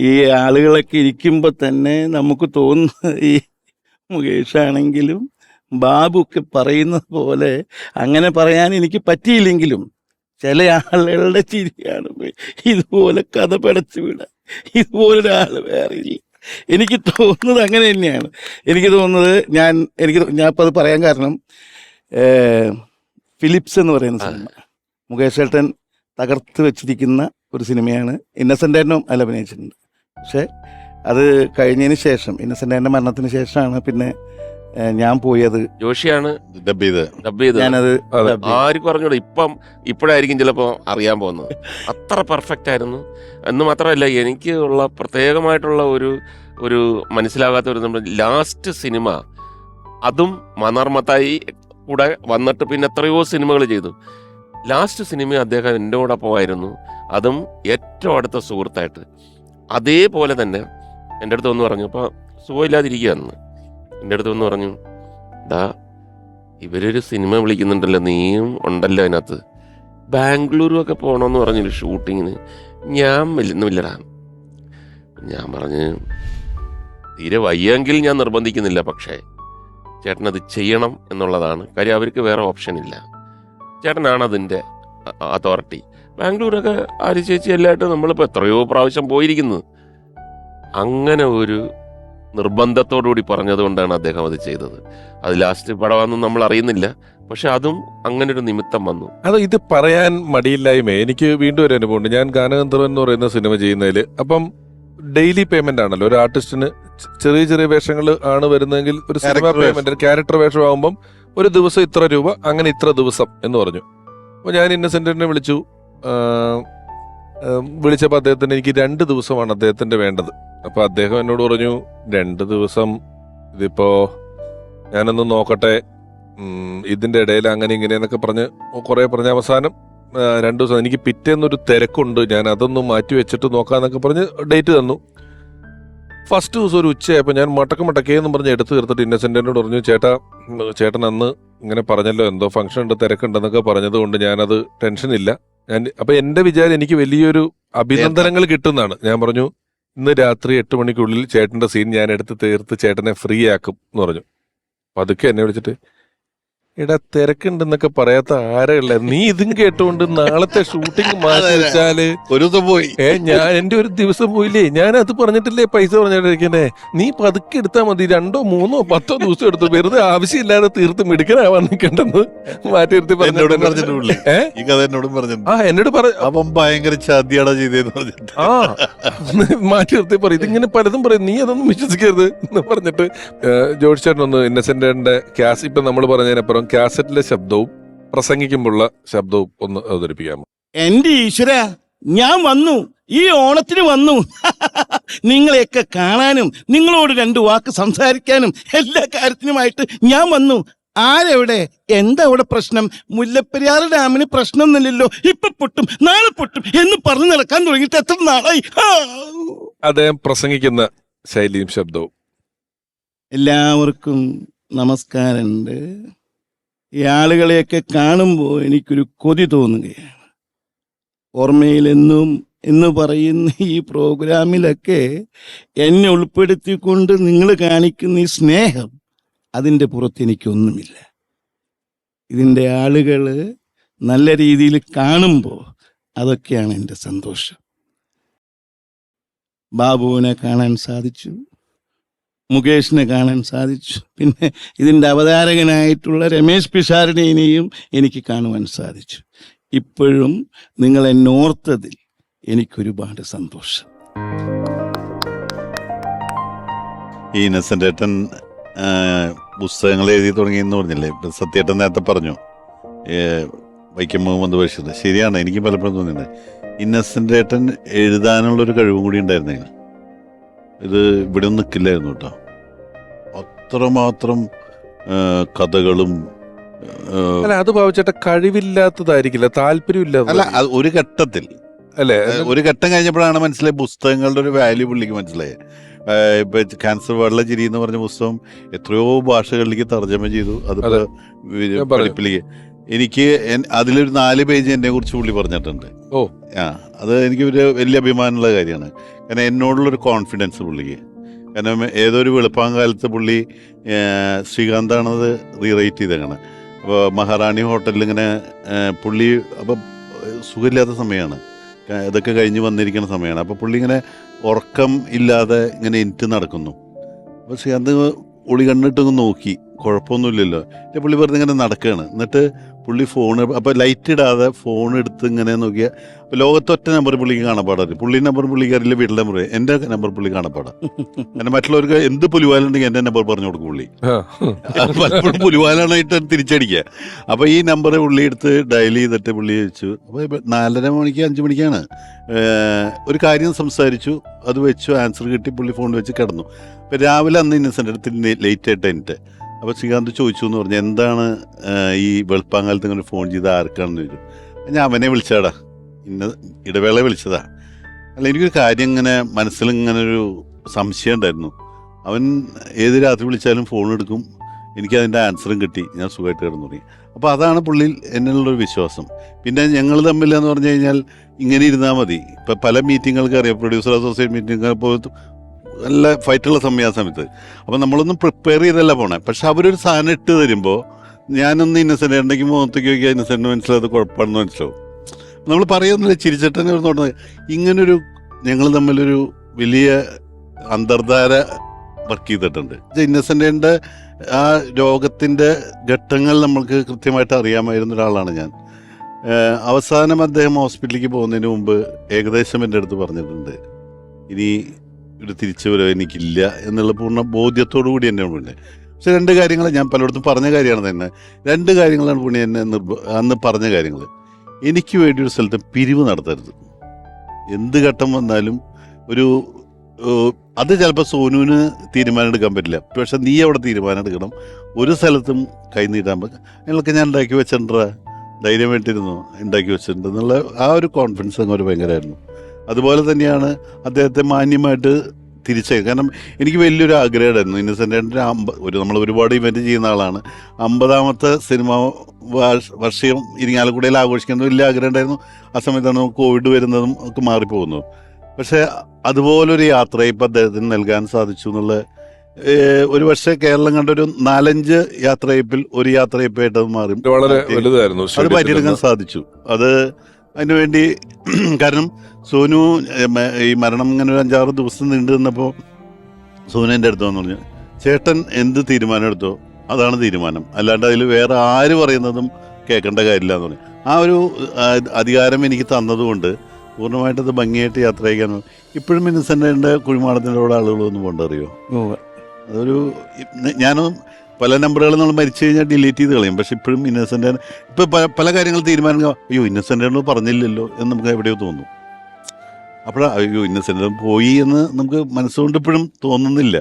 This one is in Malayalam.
ഈ ആളുകളൊക്കെ ഇരിക്കുമ്പോൾ തന്നെ നമുക്ക് തോന്നുന്ന ഈ മുകേഷാണെങ്കിലും ബാബു ഒക്കെ പറയുന്നത് പോലെ അങ്ങനെ പറയാൻ എനിക്ക് പറ്റിയില്ലെങ്കിലും ചില ആളുകളുടെ ചിരിയാണ് ഇതുപോലെ കഥ പടച്ചു വിടാൻ ഇതുപോലൊരാൾ വേറെ ഇല്ല. എനിക്ക് തോന്നുന്നത് അങ്ങനെ തന്നെയാണ്. എനിക്ക് തോന്നുന്നത് ഞാൻ ഇപ്പം അത് പറയാൻ കാരണം ഫിലിപ്സ് എന്ന് പറയുന്ന സിനിമ മുകേഷ് ഏട്ടൻ തകർത്ത് വെച്ചിരിക്കുന്ന ഒരു സിനിമയാണ്. ഇന്നസെൻ്റ് ഏട്ടനും അതിൽ അഭിനയിച്ചിട്ടുണ്ട്. പക്ഷെ അത് കഴിഞ്ഞതിന് ശേഷം ഇന്നസെൻ്റ് ഏട്ടൻ്റെ മരണത്തിന് ശേഷമാണ് പിന്നെ ഞാൻ പോയത്. ജോഷിയാണ് ഡബ് ചെയ്ത് ഞാനത് ആർക്കും പറഞ്ഞൂടെ. ഇപ്പോഴായിരിക്കും ചിലപ്പോൾ അറിയാൻ പോകുന്നത്. അത്ര പെർഫെക്റ്റ് ആയിരുന്നു എന്ന് മാത്രമല്ല, എനിക്ക് ഉള്ള പ്രത്യേകമായിട്ടുള്ള ഒരു മനസ്സിലാകാത്ത ഒരു നമ്മുടെ ലാസ്റ്റ് സിനിമ, അതും മനാർമത്തായി കൂടെ വന്നിട്ട് പിന്നെ എത്രയോ സിനിമകൾ ചെയ്തു. ലാസ്റ്റ് സിനിമ അദ്ദേഹം എൻ്റെ കൂടൊപ്പമായിരുന്നു, അതും ഏറ്റവും അടുത്ത സുഹൃത്തായിട്ട്. അതേപോലെ തന്നെ എൻ്റെ അടുത്ത് വന്ന് പറഞ്ഞു, അപ്പോൾ സുഖമില്ലാതിരിക്കുകയാണെന്ന് എൻ്റെ അടുത്ത് വന്ന് പറഞ്ഞു, ഇവരൊരു സിനിമ വിളിക്കുന്നുണ്ടല്ലോ, നീയും ഉണ്ടല്ലോ അതിനകത്ത്, ബാംഗ്ലൂരുമൊക്കെ പോകണമെന്ന് പറഞ്ഞൊരു ഷൂട്ടിങ്ങിന്. ഞാൻ വരുന്നില്ലടാ. ഞാൻ പറഞ്ഞ് തീരെ വയ്യെങ്കിൽ ഞാൻ നിർബന്ധിക്കുന്നില്ല, പക്ഷേ ചേട്ടനത് ചെയ്യണം എന്നുള്ളതാണ് കാര്യം. അവർക്ക് വേറെ ഓപ്ഷൻ ഇല്ല. ചേട്ടനാണ് അതിൻ്റെ അതോറിറ്റി. ബാംഗ്ലൂരൊക്കെ ആര് ചേച്ചി എല്ലായിട്ടും നമ്മളിപ്പോൾ എത്രയോ പ്രാവശ്യം പോയിരിക്കുന്നത്. അങ്ങനെ ഒരു നിർബന്ധത്തോടുകൂടി പറഞ്ഞതുകൊണ്ടാണ് അദ്ദേഹം അത് ചെയ്തത്. അത് ലാസ്റ്റ് പടമാണെന്നും നമ്മൾ അറിയുന്നില്ല, പക്ഷെ അതും അങ്ങനെ ഒരു നിമിത്തം വന്നു. അത് ഇത് പറയാൻ മടിയില്ലായ്മ. എനിക്ക് വീണ്ടും ഒരു അനുഭവമുണ്ട്. ഞാൻ ഗാനഗന്ധർവൻ എന്ന് പറയുന്ന സിനിമ ചെയ്യുന്നതിൽ അപ്പം ഡെയിലി പേയ്മെന്റ് ആണല്ലോ ഒരു ആർട്ടിസ്റ്റിന്. ചെറിയ ചെറിയ വേഷങ്ങൾ ആണ് വരുന്നതെങ്കിൽ ഒരു സിനിമ പേയ്മെന്റ്, ക്യാരക്ടർ വേഷം ആകുമ്പം ഒരു ദിവസം ഇത്ര രൂപ, അങ്ങനെ ഇത്ര ദിവസം എന്ന് പറഞ്ഞു. അപ്പോൾ ഞാൻ ഇന്നസെന്റിനെ വിളിച്ചപ്പോൾ അദ്ദേഹത്തിന് എനിക്ക് 2 ദിവസമാണ് അദ്ദേഹത്തിന്റെ വേണ്ടത്. അപ്പൊ അദ്ദേഹം എന്നോട് പറഞ്ഞു, 2 ദിവസം ഇതിപ്പോ ഞാനൊന്ന് നോക്കട്ടെ, ഇതിന്റെ ഇടയിൽ അങ്ങനെ ഇങ്ങനെയെന്നൊക്കെ പറഞ്ഞ് കുറെ പറഞ്ഞ അവസാനം 2 ദിവസം എനിക്ക് പിറ്റേന്നൊരു തിരക്കുണ്ട്, ഞാൻ അതൊന്നും മാറ്റി വെച്ചിട്ട് നോക്കാന്നൊക്കെ പറഞ്ഞ് ഡേറ്റ് തന്നു. ഫസ്റ്റ് ദിവസം ഒരു ഉച്ചയായപ്പോൾ ഞാൻ മടക്കേന്നും പറഞ്ഞ് എടുത്തു തീർത്തിട്ട് ഇന്നസെന്റിനോട് പറഞ്ഞു, ചേട്ടൻ അന്ന് ഇങ്ങനെ പറഞ്ഞല്ലോ, എന്തോ ഫംഗ്ഷൻ ഉണ്ട്, തിരക്കുണ്ടെന്നൊക്കെ പറഞ്ഞത് കൊണ്ട് ഞാനത് ടെൻഷനില്ല. അപ്പൊ എന്റെ വിചാരം എനിക്ക് വലിയൊരു അഭിനന്ദനങ്ങൾ കിട്ടുന്നതാണ്. ഞാൻ പറഞ്ഞു, ഇന്ന് രാത്രി 8 മണിക്കുള്ളിൽ ചേട്ടന്റെ സീൻ ഞാൻ എടുത്ത് തീർത്ത് ചേട്ടനെ ഫ്രീ ആക്കും എന്ന് പറഞ്ഞു. പതുക്കെ എന്നെ വിളിച്ചിട്ട്, എടാ തിരക്കുണ്ടെന്നൊക്കെ പറയാത്ത ആരെയുള്ള, നീ ഇതും കേട്ടോണ്ട് നാളത്തെ ഷൂട്ടിംഗ് മാറ്റി വെച്ചാല് ഒരു ദിവസം പോയി. ഞാൻ എന്റെ ഒരു ദിവസം പോയില്ലേ, ഞാൻ അത് പറഞ്ഞിട്ടില്ലേ പൈസ പറഞ്ഞിട്ടിരിക്കണേ, നീ പതുക്കെ എടുത്താൽ മതി, 2, 3, 10 ദിവസം എടുത്തു, വെറുതെ ആവശ്യമില്ലാതെ തീർത്ത് മിടുക്കനാവാൻ നിൽക്കണ്ടെന്ന് മാറ്റി നിർത്തി എന്നോടും എന്നോട് അപ്പം ഭയങ്കര ചതിയാടാ ചെയ്തേന്ന് പറഞ്ഞിട്ട് മാറ്റി നിർത്തി പറയും. ഇതിങ്ങനെ പലതും പറയും, നീ അതൊന്നും വിശ്വസിക്കരുത് എന്ന് പറഞ്ഞിട്ട് ജോർജ് ചേട്ടൻ ഒന്ന് ഇന്നസെന്റിന്റെ ഇപ്പൊ നമ്മൾ പറഞ്ഞതിനപ്പുറം കാസറ്റിലെ ശബ്ദവും പ്രസംഗിക്കുമ്പോഴുള്ള ശബ്ദവും ഒന്ന് അവതരിപ്പിക്കാമോ? എന്റെ ഈശ്വര, ഞാൻ വന്നു, ഈ ഓണത്തിന് വന്നു നിങ്ങളെയൊക്കെ കാണാനും നിങ്ങളോട് 2 വാക്ക് സംസാരിക്കാനും എല്ലാ കാര്യത്തിനുമായിട്ട് ഞാൻ വന്നു. ആരെവിടെ, എന്താ അവിടെ പ്രശ്നം? മുല്ലപ്പെരിയാർ ഡാമിന് പ്രശ്നമൊന്നുമില്ലല്ലോ, ഇപ്പൊ പൊട്ടും നാളെ പൊട്ടും എന്ന് പറഞ്ഞു നടക്കാൻ തുടങ്ങിയിട്ട് എത്ര നാളായി. അദ്ദേഹം പ്രസംഗിക്കുന്ന ശൈലിയും ശബ്ദവും. എല്ലാവർക്കും നമസ്കാരമുണ്ട്. ഈ ആളുകളെയൊക്കെ കാണുമ്പോൾ എനിക്കൊരു കൊതി തോന്നുകയാണ്. ഓർമ്മയിലെന്നും എന്ന് പറയുന്ന ഈ പ്രോഗ്രാമിലൊക്കെ എന്നെ ഉൾപ്പെടുത്തിക്കൊണ്ട് നിങ്ങൾ കാണിക്കുന്ന ഈ സ്നേഹം, അതിൻ്റെ പുറത്ത് എനിക്കൊന്നുമില്ല. ഇതിൻ്റെ ആളുകൾ നല്ല രീതിയിൽ കാണുമ്പോൾ അതൊക്കെയാണ് എൻ്റെ സന്തോഷം. ബാബുവിനെ കാണാൻ സാധിച്ചു, മുകേഷിനെ കാണാൻ സാധിച്ചു, പിന്നെ ഇതിൻ്റെ അവതാരകനായിട്ടുള്ള രമേശ് പിഷാരടിനെയും എനിക്ക് കാണുവാൻ സാധിച്ചു. ഇപ്പോഴും നിങ്ങൾ എന്നെ ഓർത്തതിൽ എനിക്കൊരുപാട് സന്തോഷം. ഈ ഇന്നസെന്റ് ഏട്ടൻ പുസ്തകങ്ങൾ എഴുതി തുടങ്ങിയെന്ന് പറഞ്ഞില്ലേ, സത്യേട്ടൻ നേരത്തെ പറഞ്ഞു വൈക്കം മുഹമ്മദ് ബഷീർ. ശരിയാണ്, എനിക്ക് പലപ്പോഴും തോന്നിയിട്ടുണ്ട് ഇന്നസെന്റ് ഏട്ടൻ എഴുതാനുള്ളൊരു കഴിവും കൂടി ഉണ്ടായിരുന്നെങ്കിൽ ഇത് ഇവിടെ ഒന്നും നിൽക്കില്ലായിരുന്നു കേട്ടോ. അത്രമാത്രം കഥകളും. അല്ല, അത് ഭാവിച്ചേട്ട കഴിവില്ലാത്തതായിരിക്കില്ല, താല്പര്യമില്ലാത്ത. അല്ല, ഒരു ഘട്ടത്തിൽ അല്ലേ, ഒരു ഘട്ടം കഴിഞ്ഞപ്പോഴാണ് മനസ്സിലായി പുസ്തകങ്ങളുടെ ഒരു വാല്യൂ പുള്ളിക്ക് മനസ്സിലായി. ഇപ്പൊ ക്യാൻസർ വെള്ള ചിരി എന്ന് പറഞ്ഞ പുസ്തകം എത്രയോ ഭാഷകളിലേക്ക് തർജ്ജമ ചെയ്തു. അതിപ്പോ പഠിപ്പിലേക്ക് എനിക്ക് അതിലൊരു 4 പേജ് എന്നെ കുറിച്ച് പുള്ളി പറഞ്ഞിട്ടുണ്ട്. അത് എനിക്ക് ഒരു വലിയ അഭിമാനമുള്ള കാര്യമാണ്. കാരണം എന്നോടുള്ളൊരു കോൺഫിഡൻസ് പുള്ളിക്ക്. കാരണം ഏതൊരു വെളുപ്പാങ്കാലത്ത് പുള്ളി ശ്രീകാന്താണത് റീറൈറ്റ് ചെയ്തേക്കണം. അപ്പോൾ മഹാറാണി ഹോട്ടലിൽ ഇങ്ങനെ പുള്ളി അപ്പം സുഖമില്ലാത്ത സമയമാണ്, ഇതൊക്കെ കഴിഞ്ഞ് വന്നിരിക്കുന്ന സമയമാണ്. അപ്പോൾ പുള്ളി ഇങ്ങനെ ഉറക്കം ഇല്ലാതെ ഇങ്ങനെ എനിക്ക് നടക്കുന്നു. അപ്പോൾ ശ്രീകാന്ത് ഒളി കണ്ണിട്ടൊന്ന് നോക്കി, കുഴപ്പമൊന്നുമില്ലല്ലോ. പുള്ളി വെറുതെ ഇങ്ങനെ നടക്കുകയാണ്. എന്നിട്ട് പുള്ളി ഫോണ് അപ്പോൾ ലൈറ്റ് ഇടാതെ ഫോൺ എടുത്ത് ഇങ്ങനെ നോക്കിയാൽ അപ്പോൾ ലോകത്തൊറ്റ നമ്പർ പുള്ളിക്ക് കാണപ്പാടാണ്. പുള്ളി നമ്പർ പുള്ളിക്കാരില്ല, വീട്ടിലെ നമ്പർ, എൻ്റെ നമ്പർ പുള്ളി കാണപ്പാടാം. കാരണം മറ്റുള്ളവർക്ക് എന്ത് പുലിവാലുണ്ടെങ്കിൽ എൻ്റെ നമ്പർ പറഞ്ഞു കൊടുക്കും പുള്ളി. പലപ്പോഴും പുലിവാലാണായിട്ട് തിരിച്ചടിക്കുക. അപ്പോൾ ഈ നമ്പർ പുള്ളി എടുത്ത് ഡയൽ ചെയ്തിട്ട് പുള്ളി ചോദിച്ചു. അപ്പോൾ 4:30 മണിക്ക് 5 മണിക്കാണ് ഒരു കാര്യം സംസാരിച്ചു, അത് വെച്ചു, ആൻസർ കിട്ടി, പുള്ളി ഫോൺ വെച്ച് കിടന്നു. അപ്പോൾ രാവിലെ അന്ന് ഇന്നസെൻ്റ് അടുത്ത് ലേറ്റായിട്ട് എനിക്ക് അപ്പോൾ ശ്രീകാന്ത് ചോദിച്ചു എന്ന് പറഞ്ഞു, എന്താണ് ഈ വെളുപ്പാങ്കാലത്ത് ഇങ്ങനെ ഫോൺ ചെയ്ത് ആർക്കാണെന്ന് ചോദിച്ചു. ഞാൻ അവനെ വിളിച്ചാടാ, ഇന്ന ഇടവേള വിളിച്ചതാ. അല്ല, എനിക്കൊരു കാര്യം ഇങ്ങനെ മനസ്സിലിങ്ങനെ ഒരു സംശയം ഉണ്ടായിരുന്നു. അവൻ ഏത് രാത്രി വിളിച്ചാലും ഫോൺ എടുക്കും, എനിക്കതിൻ്റെ ആൻസറും കിട്ടി, ഞാൻ സുഖമായിട്ട് കിടന്നു തുടങ്ങി. അപ്പോൾ അതാണ് പുള്ളിയിൽ എന്നുള്ളൊരു വിശ്വാസം. പിന്നെ ഞങ്ങൾ തമ്മിലെന്ന് പറഞ്ഞു കഴിഞ്ഞാൽ ഇങ്ങനെ ഇരുന്നാൽ മതി. ഇപ്പം പല മീറ്റിങ്ങുകൾക്ക് അറിയാം, പ്രൊഡ്യൂസർ അസോസിയേറ്റ് മീറ്റിംഗ് ഇപ്പോൾ നല്ല ഫൈറ്റുള്ള സമയം ആ സമയത്ത്. അപ്പോൾ നമ്മളൊന്നും പ്രിപ്പയർ ചെയ്തല്ല പോണേ. പക്ഷെ അവരൊരു സാധനം ഇട്ട് തരുമ്പോൾ ഞാനൊന്ന് ഇന്നസെൻ്റ് ഉണ്ടെങ്കിൽ മുഖത്തേക്ക് നോക്കിയാൽ ഇന്നസെൻ്റ് മനസ്സിലായത് കുഴപ്പമാണെന്ന് മനസ്സിലാവും. നമ്മൾ പറയുന്നില്ല, ചിരിച്ചിട്ടന്നെ തോന്നുന്നത്. ഇങ്ങനൊരു ഞങ്ങൾ തമ്മിലൊരു വലിയ അന്തർധാര വർക്ക് ചെയ്തിട്ടുണ്ട്. ഇന്നസെൻ്റിൻ്റെ ആ രോഗത്തിൻ്റെ ഘട്ടങ്ങൾ നമ്മൾക്ക് കൃത്യമായിട്ട് അറിയാമായിരുന്ന ഒരാളാണ് ഞാൻ. അവസാനം അദ്ദേഹം ഹോസ്പിറ്റലിലേക്ക് പോകുന്നതിന് മുമ്പ് ഏകദേശം എൻ്റെ അടുത്ത് പറഞ്ഞിട്ടുണ്ട്, ഇനി ഒരു തിരിച്ചു വരവ് എനിക്കില്ല എന്നുള്ള പൂർണ്ണ ബോധ്യത്തോടു കൂടി എന്നെ ഉണ്ട്. പക്ഷെ 2 കാര്യങ്ങൾ ഞാൻ പലയിടത്തും പറഞ്ഞ കാര്യമാണ് തന്നെ. 2 കാര്യങ്ങളാണ് പുള്ളി എന്നെ അന്ന് പറഞ്ഞ കാര്യങ്ങൾ. എനിക്ക് വേണ്ടി ഒരു സ്ഥലത്ത് പിരിവ് നടത്തരുത്, എന്ത് ഘട്ടം വന്നാലും. അത് ചിലപ്പോൾ സോനുവിന് തീരുമാനം എടുക്കാൻ പറ്റില്ല, പക്ഷെ നീ അവിടെ തീരുമാനം എടുക്കണം. ഒരു സ്ഥലത്തും കൈ നീട്ടാൻ പറ്റും. അതിനൊക്കെ ഞാൻ ഉണ്ടാക്കി വെച്ചിട്ടുണ്ടാ, ധൈര്യമായിട്ടിരുന്നു, ഉണ്ടാക്കി വെച്ചിട്ടുണ്ട് എന്നുള്ള ആ ഒരു കോൺഫിഡൻസ് അങ്ങോട്ട് ഭയങ്കരമായിരുന്നു. അതുപോലെ തന്നെയാണ് അദ്ദേഹത്തെ മാന്യമായിട്ട് തിരിച്ചത്. കാരണം എനിക്ക് വലിയൊരു ആഗ്രഹമായിരുന്നു ഇന്നസെൻ്റ് നമ്മൾ ഒരുപാട് ഇവൻറ്റ് ചെയ്യുന്ന ആളാണ്. 50ാമത്തെ സിനിമ വർഷം ഇരിങ്ങാലക്കുടയിൽ ആഘോഷിക്കുന്നത് വലിയ ആഗ്രഹം ഉണ്ടായിരുന്നു. ആ സമയത്താണ് കോവിഡ് വരുന്നതും ഒക്കെ മാറിപ്പോകുന്നത്. പക്ഷേ അതുപോലൊരു യാത്ര ഇപ്പം അദ്ദേഹത്തിന് നൽകാൻ സാധിച്ചു എന്നുള്ള ഒരു പക്ഷേ കേരളം കണ്ട ഒരു 4-5 യാത്രയപ്പിൽ ഒരു യാത്രയപ്പായിട്ട് അത് മാറി. വളരെ വലുതായിരുന്നു, അത് മാറ്റിയെടുക്കാൻ സാധിച്ചു. അതിനുവേണ്ടി കാരണം സോനു ഈ മരണം ഇങ്ങനെ ഒരു 5-6 ദിവസം നീണ്ടു നിന്നപ്പോൾ സോനു എൻ്റെ അടുത്ത് വന്നു പറഞ്ഞു, ചേട്ടൻ എന്ത് തീരുമാനം എടുത്തോ അതാണ് തീരുമാനം, അല്ലാണ്ട് അതിൽ വേറെ ആര് പറയുന്നതും കേൾക്കേണ്ട കാര്യമില്ല എന്ന് പറഞ്ഞു. ആ ഒരു അധികാരം എനിക്ക് തന്നതുകൊണ്ട് പൂർണ്ണമായിട്ടത് ഭംഗിയായിട്ട് യാത്ര ചെയ്യാൻ. ഇപ്പോഴും ഇന്നസെൻ്റിൻ്റെ കുഴിമാടത്തിൻ്റെ കൂടെ ആളുകളൊന്നും കൊണ്ടറിയോ? അതൊരു ഞാനും പല നമ്പറുകൾ നമ്മൾ മരിച്ചു കഴിഞ്ഞാൽ ഡിലീറ്റ് ചെയ്ത് കളയും. പക്ഷെ ഇപ്പോഴും ഇന്നസെൻ്റ് ഇപ്പം പല കാര്യങ്ങൾ തീരുമാനം അയ്യോ ഇന്നസെൻ്റ് പറഞ്ഞില്ലല്ലോ എന്ന് നമുക്ക് എവിടെയോ തോന്നും. അപ്പോഴാണ് അയ്യോ ഇന്നസെൻ്റ് പോയി എന്ന് നമുക്ക് മനസ്സുകൊണ്ട് ഇപ്പോഴും തോന്നുന്നില്ല.